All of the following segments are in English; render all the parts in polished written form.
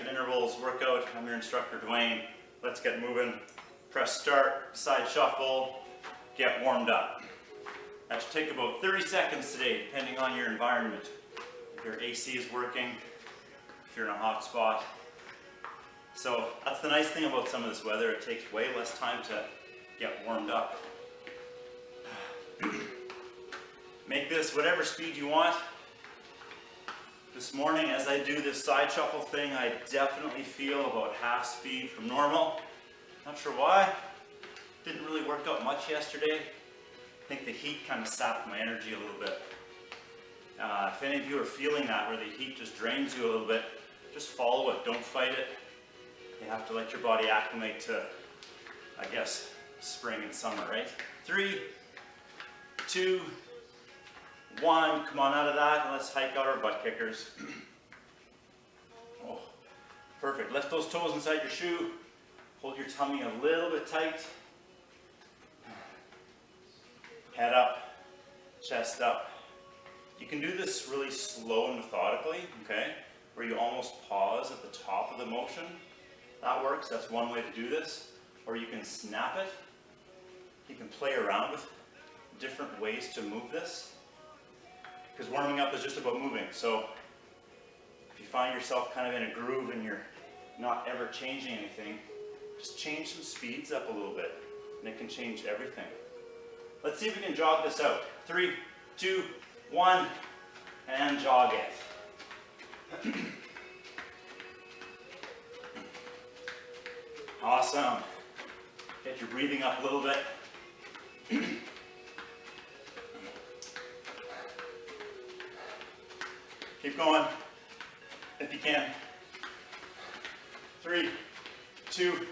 intervals workout. I'm your instructor, Duane. Let's get moving. Press start, side shuffle, get warmed up. That should take about 30 seconds today, depending on your environment. If your AC is working, if you're in a hot spot. So that's the nice thing about some of this weather. It takes way less time to get warmed up. Make this whatever speed you want. This morning, as I do this side shuffle thing, I definitely feel about half speed from normal. Not sure why. Didn't really work out much yesterday. I think the heat kind of sapped my energy a little bit. If any of you are feeling that, where the heat just drains you a little bit, just follow it, don't fight it. You have to let your body acclimate to, I guess, spring and summer, right? 3, 2, 1, come on out of that, and let's hike out our butt kickers. Oh, perfect. Lift those toes inside your shoe. Hold your tummy a little bit tight. Head up, chest up. You can do this really slow and methodically, okay? Where you almost pause at the top of the motion. That works, that's one way to do this. Or you can snap it. You can play around with different ways to move this. Because warming up is just about moving. So if you find yourself kind of in a groove and you're not ever changing anything, just change some speeds up a little bit and it can change everything. Let's see if we can jog this out. 3, 2, 1, and jog it. Awesome. Get your breathing up a little bit. Keep going, if you can. 3, 2,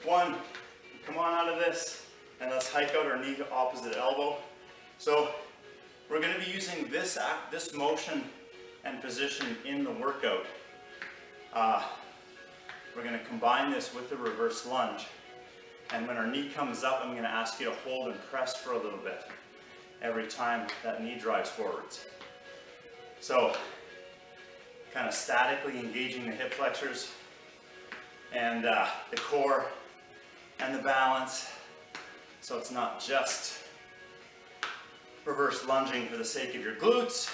1. Come on out of this, and let's hike out our knee to opposite elbow. So we're going to be using this motion and position in the workout. We're going to combine this with the reverse lunge. And when our knee comes up, I'm going to ask you to hold and press for a little bit every time that knee drives forwards. So, kind of statically engaging the hip flexors and the core and the balance. So it's not just reverse lunging for the sake of your glutes,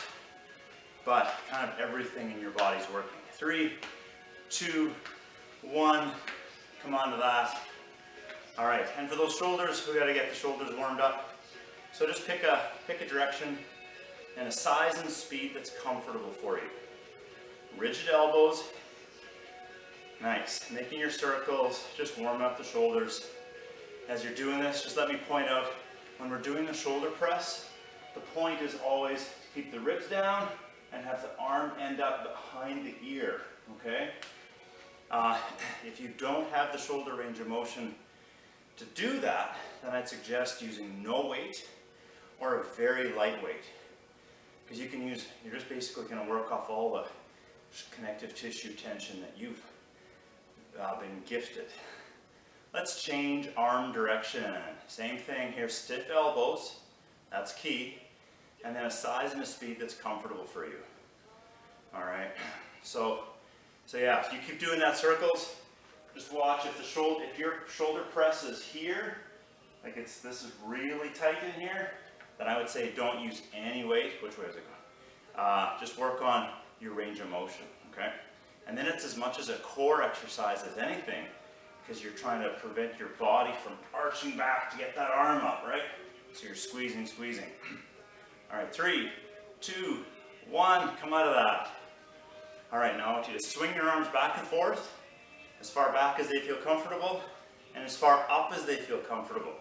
but kind of everything in your body's working. 3, 2, 1, come on to that. All right, and for those shoulders, we got to get the shoulders warmed up. So just pick a direction and a size and speed that's comfortable for you. Rigid elbows. Nice. Making your circles, just warm up the shoulders. As you're doing this, just let me point out, when we're doing the shoulder press, the point is always to keep the ribs down and have the arm end up behind the ear, okay? If you don't have the shoulder range of motion to do that, then I'd suggest using no weight or a very light weight. Because you're just basically going to work off all the connective tissue tension that you've been gifted. Let's change arm direction. Same thing here, stiff elbows, that's key. And then a size and a speed that's comfortable for you. All right, so yeah, if you keep doing that circles, just watch if your shoulder press is here, like this is really tight in here, then I would say don't use any weight. Which way is it going? Just work on your range of motion, okay? And then it's as much as a core exercise as anything, because you're trying to prevent your body from arching back to get that arm up, right? So you're squeezing. All right, 3, 2, 1, come out of that. All right, now I want you to swing your arms back and forth, as far back as they feel comfortable, and as far up as they feel comfortable.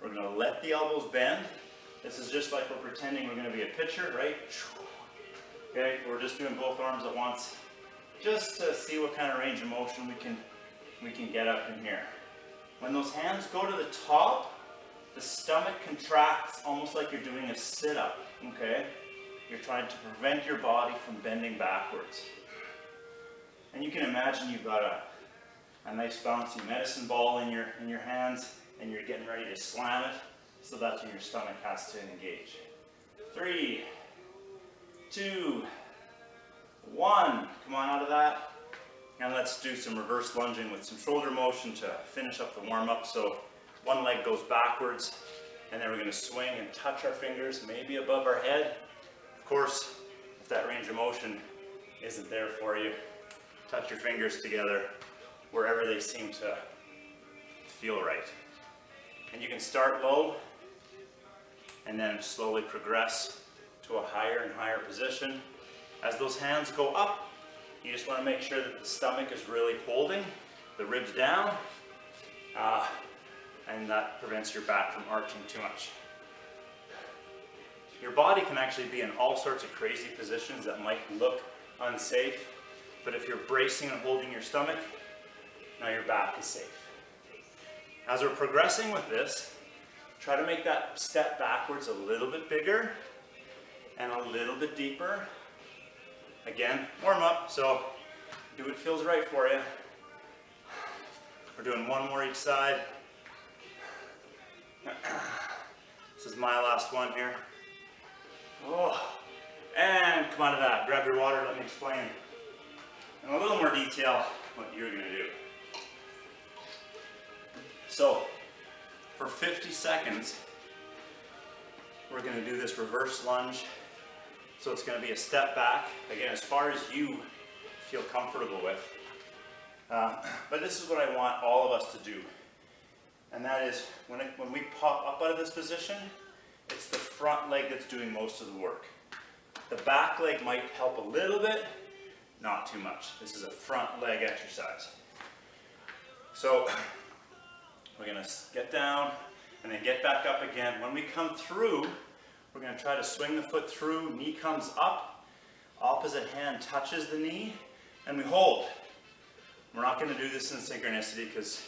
We're going to let the elbows bend. This is just like we're pretending we're going to be a pitcher, right? Okay, we're just doing both arms at once, just to see what kind of range of motion we can get up in here. When those hands go to the top, the stomach contracts almost like you're doing a sit-up, okay? You're trying to prevent your body from bending backwards. And you can imagine you've got a nice bouncy medicine ball in your hands, and you're getting ready to slam it, so that's when your stomach has to engage. 3, 2, 1, come on out of that. Now let's let's do some reverse lunging with some shoulder motion to finish up the warm-up. So one leg goes backwards, and then we're going to swing and touch our fingers maybe above our head. Of course, if that range of motion isn't there for you, touch your fingers together wherever they seem to feel right. And you can start low and then slowly progress to a higher and higher position. As those hands go up, you just want to make sure that the stomach is really holding, the ribs down, and that prevents your back from arching too much. Your body can actually be in all sorts of crazy positions that might look unsafe, but if you're bracing and holding your stomach, now your back is safe. As we're progressing with this, try to make that step backwards a little bit bigger and a little bit deeper. Again, warm up, so do what feels right for you. We're doing one more each side. This is my last one here. Oh, and come out of that. Grab your water, let me explain in a little more detail what you're going to do. So, for 50 seconds, we're going to do this reverse lunge. So it's going to be a step back, again, as far as you feel comfortable with. But this is what I want all of us to do. And that is, when we pop up out of this position, it's the front leg that's doing most of the work. The back leg might help a little bit, not too much. This is a front leg exercise. So we're going to get down and then get back up again. When we come through, we're going to try to swing the foot through, knee comes up, opposite hand touches the knee, and we hold. We're not going to do this in synchronicity because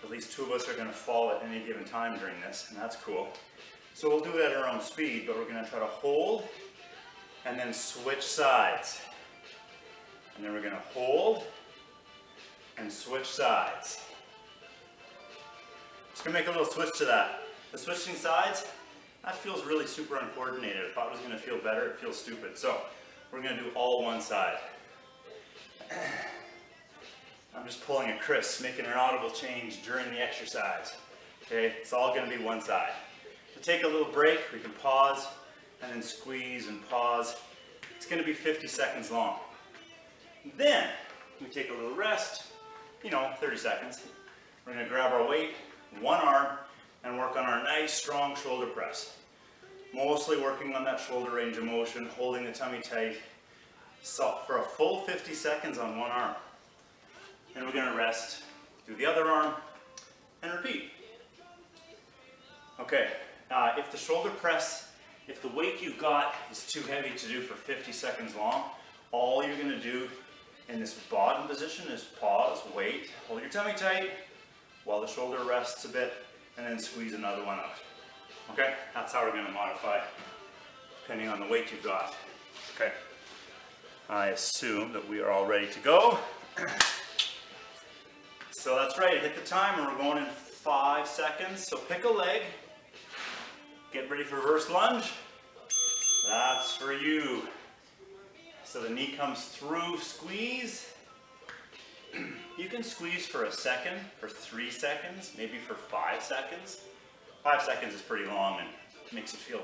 at least two of us are going to fall at any given time during this, and that's cool. So we'll do it at our own speed, but we're going to try to hold and then switch sides. And then we're going to hold and switch sides. Just going to make a little switch to that. The switching sides, that feels really super uncoordinated. I thought it was going to feel better, it feels stupid. So we're going to do all one side. I'm just pulling a Chris, making an audible change during the exercise. Okay, it's all going to be one side. To take a little break, we can pause and then squeeze and pause. It's going to be 50 seconds long. Then we take a little rest, 30 seconds. We're going to grab our weight, one arm, and work on our nice strong shoulder press. Mostly working on that shoulder range of motion, holding the tummy tight. So for a full 50 seconds on one arm. And we're going to rest, do the other arm, and repeat. Okay, if the shoulder press, if the weight you've got is too heavy to do for 50 seconds long, all you're going to do in this bottom position is pause, wait, hold your tummy tight while the shoulder rests a bit, and then squeeze another one out. Okay, that's how we're going to modify depending on the weight you've got. Okay, I assume that we are all ready to go. So that's right, hit the timer, we're going in 5 seconds. So pick a leg, get ready for reverse lunge. That's for you. So the knee comes through, squeeze. You can squeeze for a second, for 3 seconds, maybe for 5 seconds. 5 seconds is pretty long and makes it feel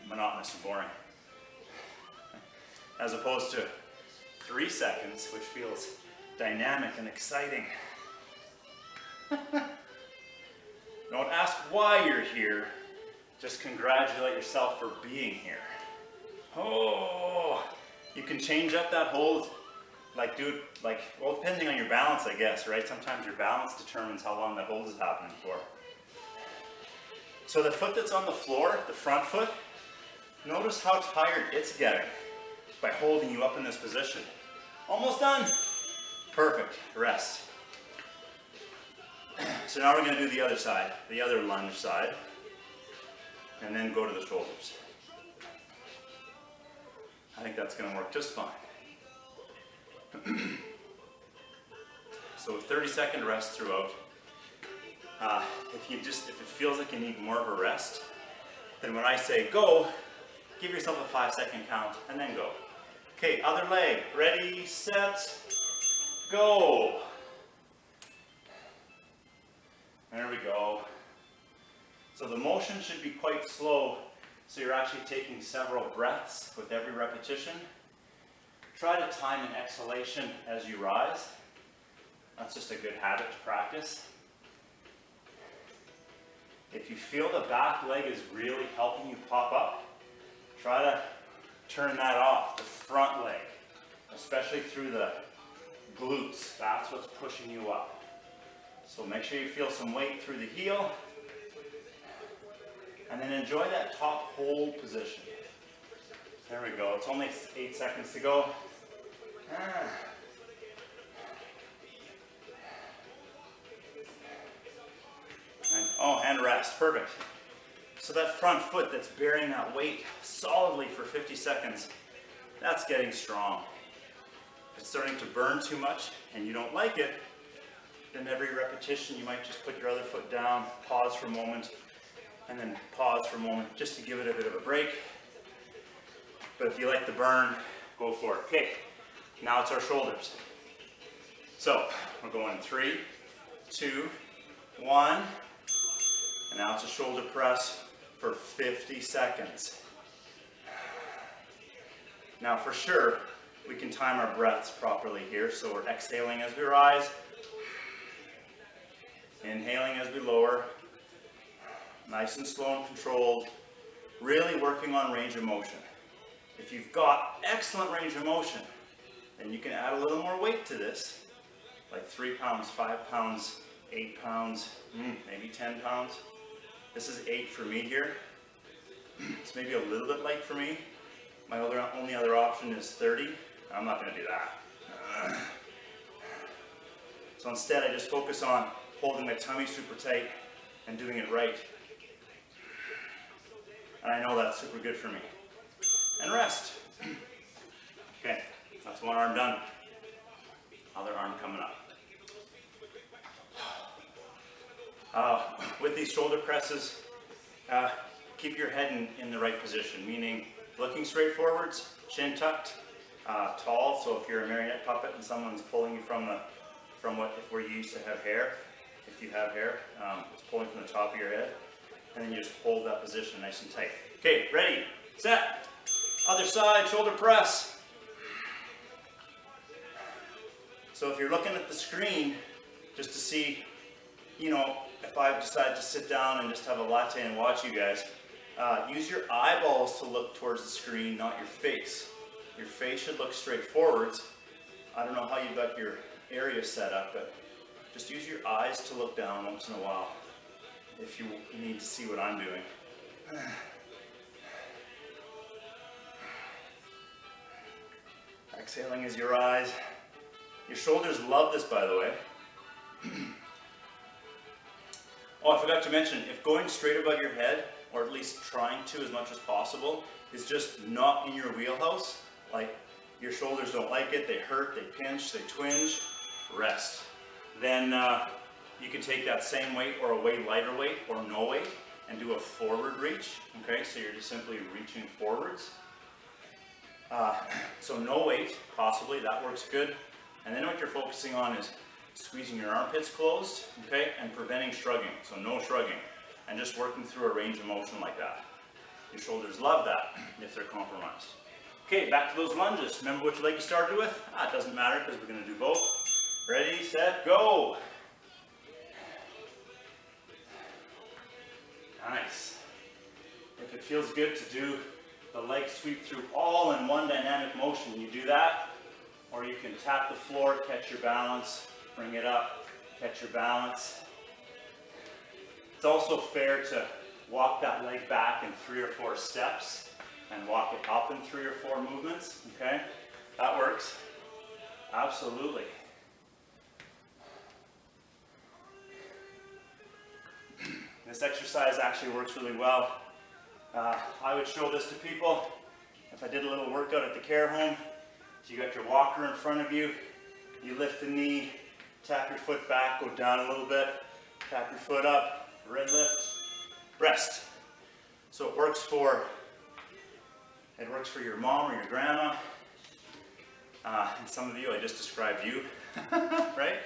monotonous and boring. As opposed to 3 seconds, which feels dynamic and exciting. Don't ask why you're here, just congratulate yourself for being here. Oh, you can change up that hold, well, depending on your balance, I guess, right? Sometimes your balance determines how long that hold is happening for. So the foot that's on the floor, the front foot, notice how tired it's getting by holding you up in this position. Almost done. Perfect, rest. So now we're going to do the other side, the other lunge side, and then go to the shoulders. I think that's going to work just fine. So a 30-second rest throughout. If it feels like you need more of a rest, then when I say go, give yourself a 5-second count and then go. Okay, other leg, ready, set, go. There we go. So the motion should be quite slow, so you're actually taking several breaths with every repetition. Try to time an exhalation as you rise. That's just a good habit to practice. If you feel the back leg is really helping you pop up, try to turn that off, the front leg, especially through the glutes. That's what's pushing you up. So make sure you feel some weight through the heel, and then enjoy that top hold position. There we go. It's only 8 seconds to go. And rest. Perfect. So that front foot that's bearing that weight solidly for 50 seconds, that's getting strong. If it's starting to burn too much and you don't like it, then every repetition you might just put your other foot down, pause for a moment, and then pause for a moment just to give it a bit of a break. But if you like the burn, go for it. Okay, now it's our shoulders. So we're going 3, 2, 1, and now it's a shoulder press for 50 seconds. Now for sure, we can time our breaths properly here. So we're exhaling as we rise, inhaling as we lower, nice and slow and controlled, really working on range of motion. If you've got excellent range of motion, then you can add a little more weight to this, like 3 pounds, 5 pounds, 8 pounds, maybe 10 pounds. This is 8 for me here. It's maybe a little bit light for me. My only other option is 30. I'm not going to do that. So instead I just focus on holding my tummy super tight and doing it right. And I know that's super good for me. And rest. Okay, that's one arm done. Other arm coming up. With these shoulder presses, keep your head in the right position, meaning looking straight forwards, chin tucked, tall. So if you're a marionette puppet and someone's pulling you from where you used to have hair, if you have hair, it's pulling from the top of your head, and then you just hold that position nice and tight. Okay, ready, set, other side, shoulder press. So if you're looking at the screen, just to see, if I decide to sit down and just have a latte and watch you guys, use your eyeballs to look towards the screen, not your face. Your face should look straight forwards. I don't know how you got your area set up, but just use your eyes to look down once in a while if you need to see what I'm doing. Exhaling as you rise. Your shoulders love this, by the way. Oh, I forgot to mention, if going straight above your head, or at least trying to as much as possible, is just not in your wheelhouse, like your shoulders don't like it, they hurt, they pinch, they twinge, rest. Then you can take that same weight or a way lighter weight or no weight and do a forward reach. Okay, so you're just simply reaching forwards. So no weight, possibly, that works good. And then what you're focusing on is squeezing your armpits closed, okay, and preventing shrugging. So no shrugging, and just working through a range of motion like that. Your shoulders love that if they're compromised. Okay, back to those lunges. Remember which leg you started with? It doesn't matter because we're going to do both. Ready, set, go. Nice. If it feels good to do the leg sweep through all in one dynamic motion, you do that. Or you can tap the floor, catch your balance, bring it up, catch your balance. It's also fair to walk that leg back in 3 or 4 steps and walk it up in 3 or 4 movements, okay? That works. Absolutely. This exercise actually works really well. I would show this to people if I did a little workout at the care home. So you got your walker in front of you, you lift the knee, tap your foot back, go down a little bit, tap your foot up, red lift, rest. So it works for your mom or your grandma. And some of you, I just described you. Right?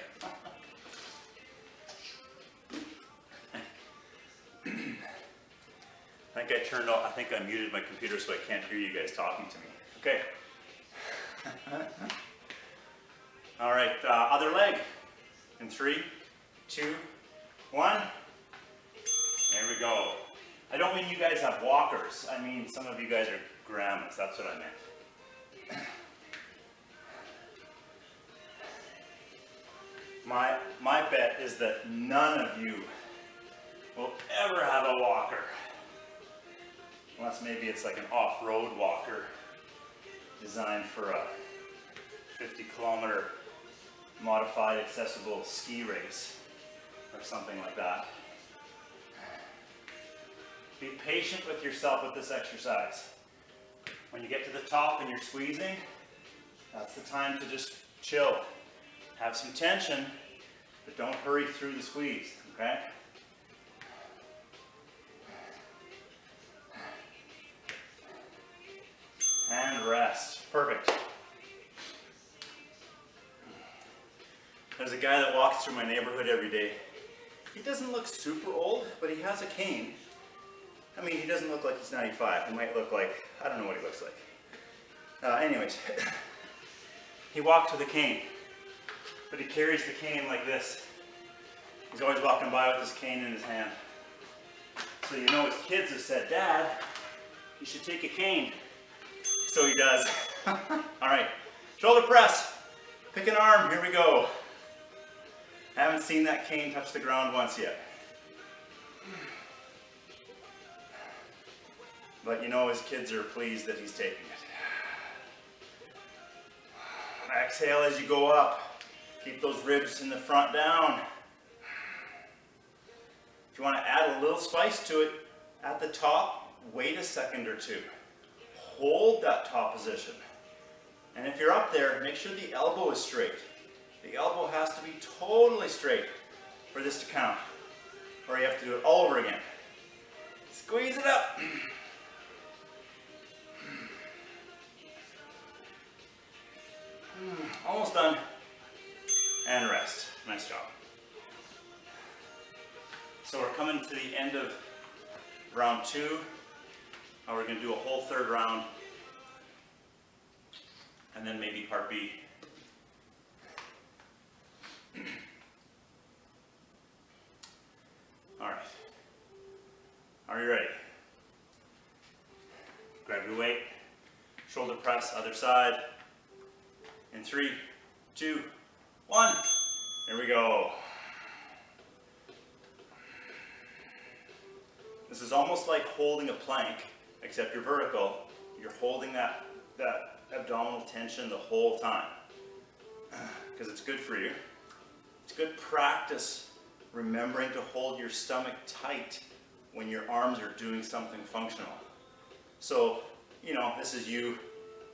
I think I muted my computer so I can't hear you guys talking to me. Okay. All right, other leg. In 3, 2, 1. There we go. I don't mean you guys have walkers. I mean some of you guys are grandmas. That's what I meant. My bet is that none of you will ever have a walker. Unless maybe it's like an off-road walker designed for a 50-kilometer modified accessible ski race or something like that. Be patient with yourself with this exercise. When you get to the top and you're squeezing, that's the time to just chill. Have some tension, but don't hurry through the squeeze, okay? And rest. Perfect. There's a guy that walks through my neighborhood every day. He doesn't look super old, but he has a cane. I mean, he doesn't look like he's 95. He might look like, I don't know what he looks like. Anyways, he walks with a cane, but he carries the cane like this. He's always walking by with his cane in his hand. So you know his kids have said, Dad, you should take a cane. So he does. All right, shoulder press. Pick an arm, here we go. I haven't seen that cane touch the ground once yet. But you know his kids are pleased that he's taking it. Exhale as you go up. Keep those ribs in the front down. If you want to add a little spice to it, at the top, wait a second or two. Hold that top position. And if you're up there, make sure the elbow is straight. The elbow has to be totally straight for this to count. Or you have to do it all over again. Squeeze it up. Almost done. And rest. Nice job. So we're coming to the end of round 2. Now we're going to do a whole third round. And then maybe part B. All right. Are you ready? Grab your weight. Shoulder press, other side. In 3, 2, 1. Here we go. This is almost like holding a plank, except you're vertical. You're holding that abdominal tension the whole time because it's good for you. It's good practice remembering to hold your stomach tight when your arms are doing something functional. So, you know, this is you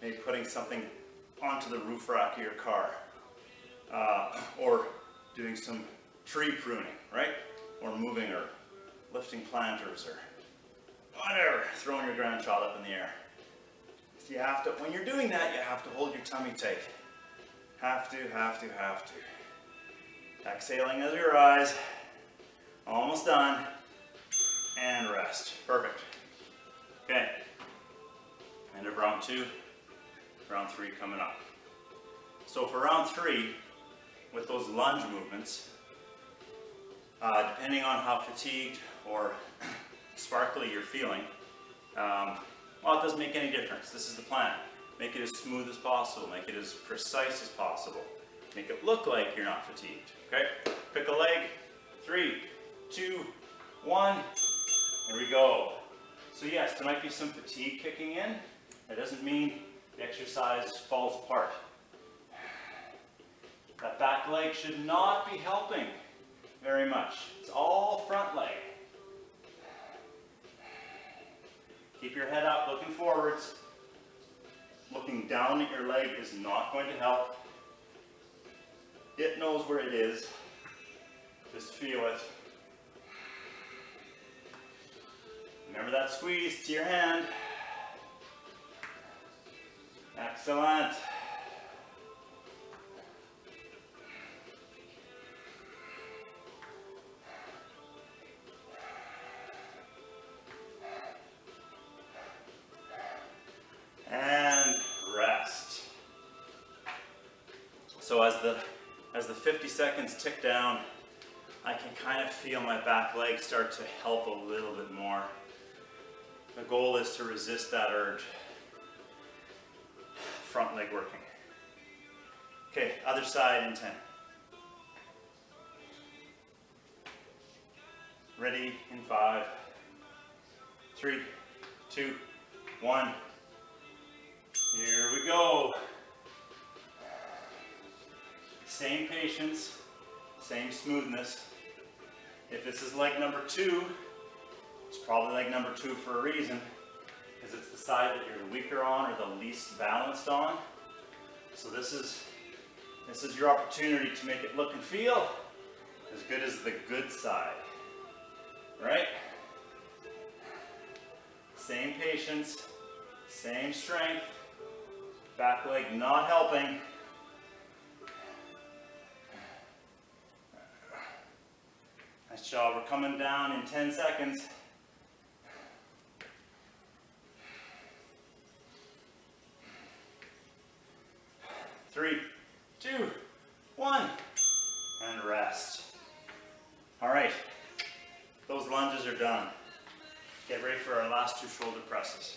maybe putting something onto the roof rack of your car, or doing some tree pruning, right? Or moving or lifting planters or whatever, throwing your grandchild up in the air. So you have to, when you're doing that, you have to hold your tummy tight. Have to. Exhaling as you rise. Almost done. And rest. Perfect. Okay. End of round 2. Round 3 coming up. So for round 3, with those lunge movements, depending on how fatigued or sparkly you're feeling, well, it doesn't make any difference. This is the plan. Make it as smooth as possible. Make it as precise as possible. Make it look like you're not fatigued. Okay? Pick a leg. 3, 2, 1. Here we go. So yes, there might be some fatigue kicking in. That doesn't mean the exercise falls apart. That back leg should not be helping very much. It's all front leg. Keep your head up, looking forwards. Looking down at your leg is not going to help. It knows where it is. Just feel it. Remember that squeeze to your hand. Excellent. as the 50 seconds tick down, I can kind of feel my back leg start to help a little bit more. The goal is to resist that urge. Front leg working. Okay, other side in 10. Ready in 5, 3, 2, 1. Here we go. Same patience, same smoothness. If this is leg number 2, it's probably leg number 2 for a reason, because it's the side that you're weaker on or the least balanced on. So this is your opportunity to make it look and feel as good as the good side, right? Same patience, same strength, back leg not helping. Nice job, we're coming down in 10 seconds. Three, 2, 1, and rest. All right, those lunges are done. Get ready for our last 2 shoulder presses.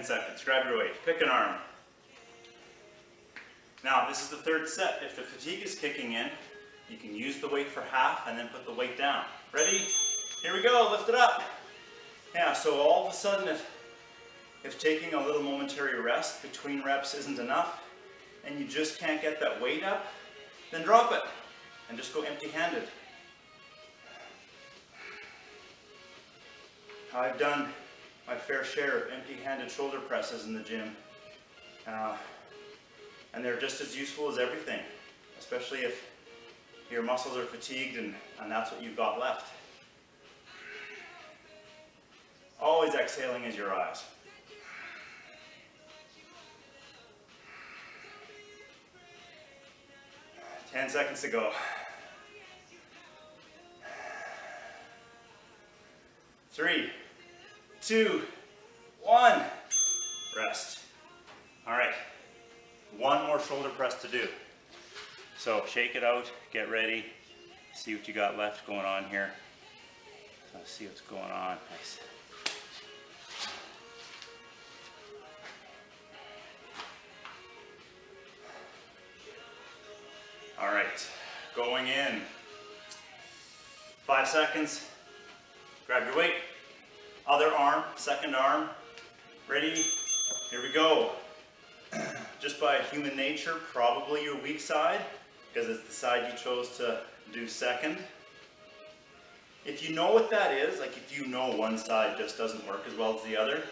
Seconds. Grab your weight. Pick an arm. Now, this is the 3rd set. If the fatigue is kicking in, you can use the weight for half and then put the weight down. Ready? Here we go. Lift it up. Yeah, so all of a sudden, if taking a little momentary rest between reps isn't enough, and you just can't get that weight up, then drop it and just go empty-handed. I've done my fair share of empty-handed shoulder presses in the gym, and they're just as useful as everything, especially if your muscles are fatigued and that's what you've got left. Always exhaling as your eyes. Ten seconds to go. 3, 2, 1, rest. All right, 1 more shoulder press to do. So shake it out, get ready, see what you got left going on here. Let's see what's going on. Nice. All right, going in. 5 seconds, grab your weight. Other arm, second arm, ready, here we go. Just by human nature, probably your weak side, because it's the side you chose to do second. If you know what that is, like if you know one side just doesn't work as well as the other,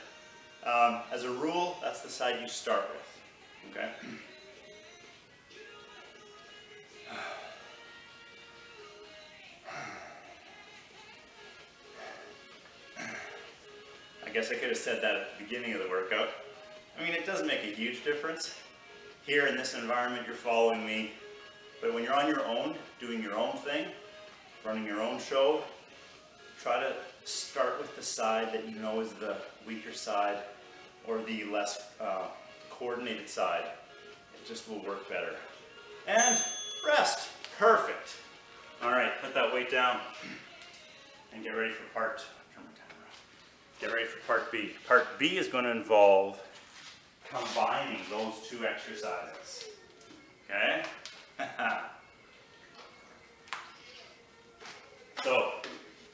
as a rule, that's the side you start with, okay? I guess I could have said that at the beginning of the workout. I mean, it does make a huge difference. Here in this environment, you're following me. But when you're on your own, doing your own thing, running your own show, try to start with the side that you know is the weaker side or the less coordinated side. It just will work better. And rest. Perfect. All right, put that weight down and get ready for part B. Part B is going to involve combining those 2 exercises. Okay? So,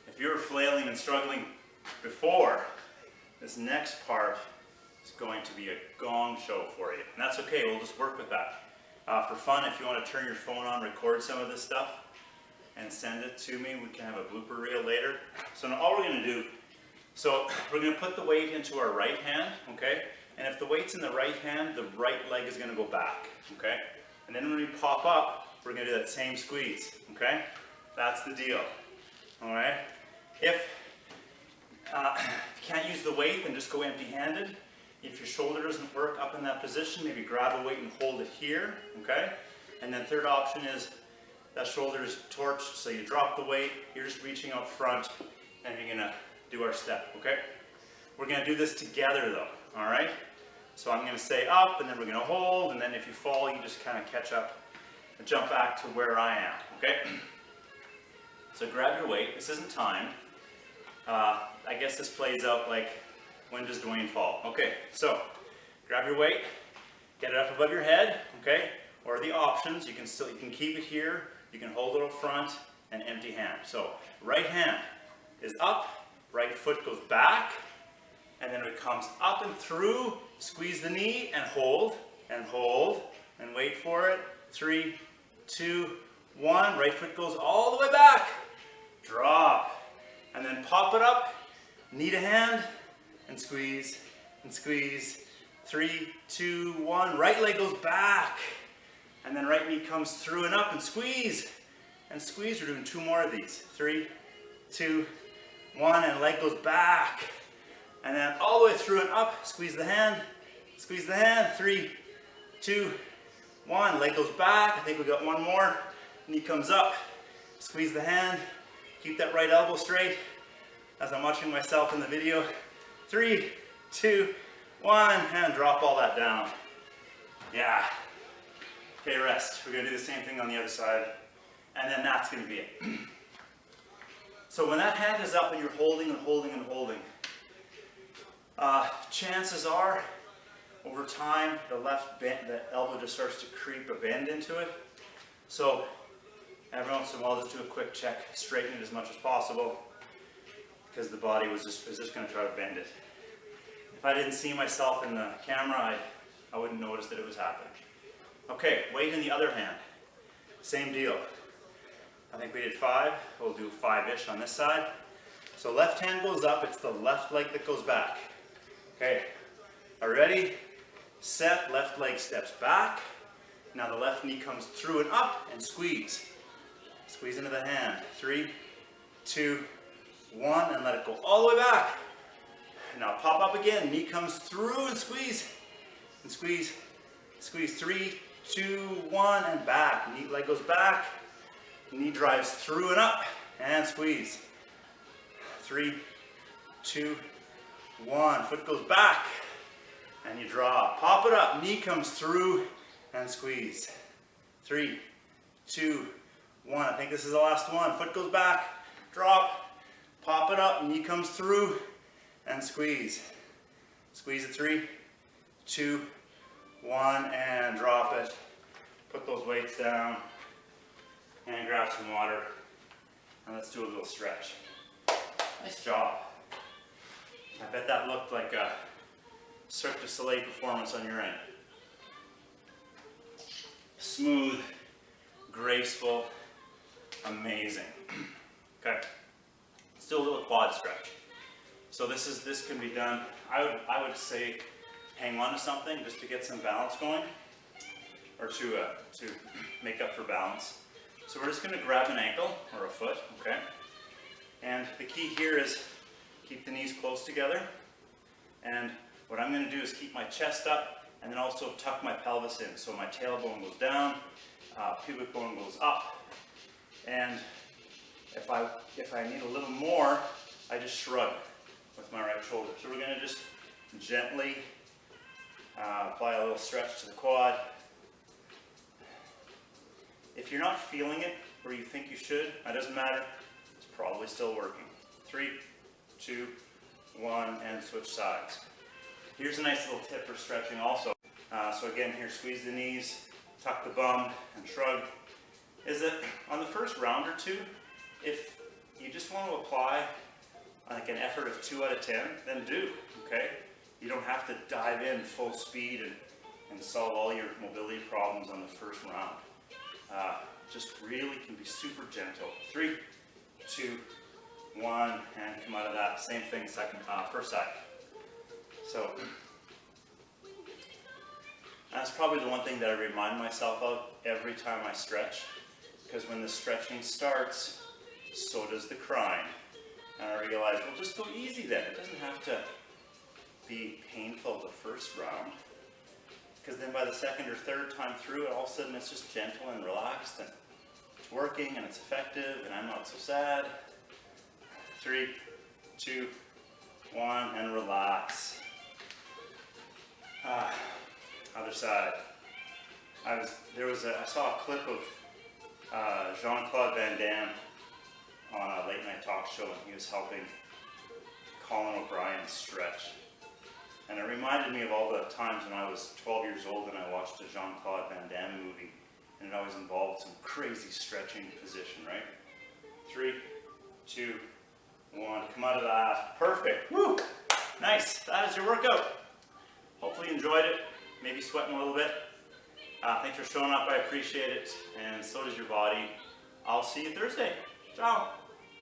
if you were flailing and struggling before, this next part is going to be a gong show for you. And that's okay, we'll just work with that. For fun, if you want to turn your phone on, record some of this stuff, and send it to me, we can have a blooper reel later. So now all we're going to do, so we're going to put the weight into our right hand, okay? And if the weight's in the right hand, the right leg is going to go back, okay? And then when we pop up, we're going to do that same squeeze, okay? That's the deal, all right? If you can't use the weight, then just go empty-handed. If your shoulder doesn't work up in that position, maybe grab a weight and hold it here, okay? And then third option is That shoulder is torched, so you drop the weight, you're just reaching out front, and you're gonna do our step, okay? We're gonna do this together though, all right? So I'm gonna say up, and then we're gonna hold, and then if you fall, you just kind of catch up and jump back to where I am, okay? So grab your weight. This isn't timed. I guess this plays out like, when does Duane fall? Okay, so grab your weight, get it up above your head, okay? Or the options, you can keep it here, you can hold it up front, and empty hand. So right hand is up, right foot goes back, and then it comes up and through, squeeze the knee, and hold, and wait for it. 3, 2, 1, right foot goes all the way back, drop, and then pop it up, knee to hand, and squeeze, and squeeze. 3, 2, 1, right leg goes back, and then right knee comes through and up, and squeeze, and squeeze. We're doing 2 more of these. 3, 2, 1, and leg goes back, and then all the way through and up, squeeze the hand, 3, 2, 1, leg goes back. I think we got 1 more. Knee comes up, squeeze the hand, keep that right elbow straight as I'm watching myself in the video. 3, 2, 1, and drop all that down. Yeah. Okay, rest. We're gonna do the same thing on the other side, and then that's gonna be it. So when that hand is up and you're holding and holding and holding, chances are, over time, the elbow just starts to creep a bend into it. So every once in a while, just do a quick check, straighten it as much as possible, because the body is just going to try to bend it. If I didn't see myself in the camera, I wouldn't notice that it was happening. Okay, weight in the other hand. Same deal. I think we did 5. We'll do 5-ish on this side. So left hand goes up, it's the left leg that goes back. Okay, are you ready? Set, left leg steps back. Now the left knee comes through and up, and squeeze. Squeeze into the hand. 3, 2, 1, and let it go all the way back. Now pop up again, knee comes through and squeeze. And squeeze, squeeze. 3, 2, 1, and back. Knee leg goes back. Knee drives through and up, and squeeze. 3, 2, 1. Foot goes back, and you drop. Pop it up. Knee comes through, and squeeze. 3, 2, 1. I think this is the last one. Foot goes back, drop, pop it up. Knee comes through, and squeeze. Squeeze it. 3, 2, 1, and drop it. Put those weights down, and grab some water, and let's do a little stretch. Nice job. I bet that looked like a Cirque du Soleil performance on your end. Smooth, graceful, amazing. Okay, let's do a little quad stretch. So this can be done, I would say hang on to something just to get some balance going, or to make up for balance. So we're just going to grab an ankle or a foot, okay? And the key here is keep the knees close together. And what I'm going to do is keep my chest up, and then also tuck my pelvis in. So my tailbone goes down, pubic bone goes up. And if I need a little more, I just shrug with my right shoulder. So we're going to just gently apply a little stretch to the quad. If you're not feeling it where you think you should, that doesn't matter. It's probably still working. 3, 2, 1, and switch sides. Here's a nice little tip for stretching also. So again, here, squeeze the knees, tuck the bum, and shrug. Is that on the first round or 2, if you just want to apply like an effort of 2 out of 10, then do, okay? You don't have to dive in full speed and solve all your mobility problems on the first round. Just really can be super gentle. 3, 2, 1, and come out of that. Same thing, first side. So that's probably the one thing that I remind myself of every time I stretch, because when the stretching starts, so does the crying. And I realize, well, just go easy then. It doesn't have to be painful the first round, because then by the second or third time through, all of a sudden it's just gentle and relaxed, and It's working and it's effective and I'm not so sad. 3, 2, 1, and relax. Other side. I saw a clip of Jean-Claude Van Damme on a late night talk show, and he was helping Colin O'Brien stretch. And it reminded me of all the times when I was 12 years old and I watched a Jean-Claude Van Damme movie, and it always involved some crazy stretching position, right? 3, 2, 1, come out of that. Perfect. Woo! Nice. That is your workout. Hopefully you enjoyed it. Maybe sweating a little bit. Thanks for showing up. I appreciate it. And so does your body. I'll see you Thursday. Ciao.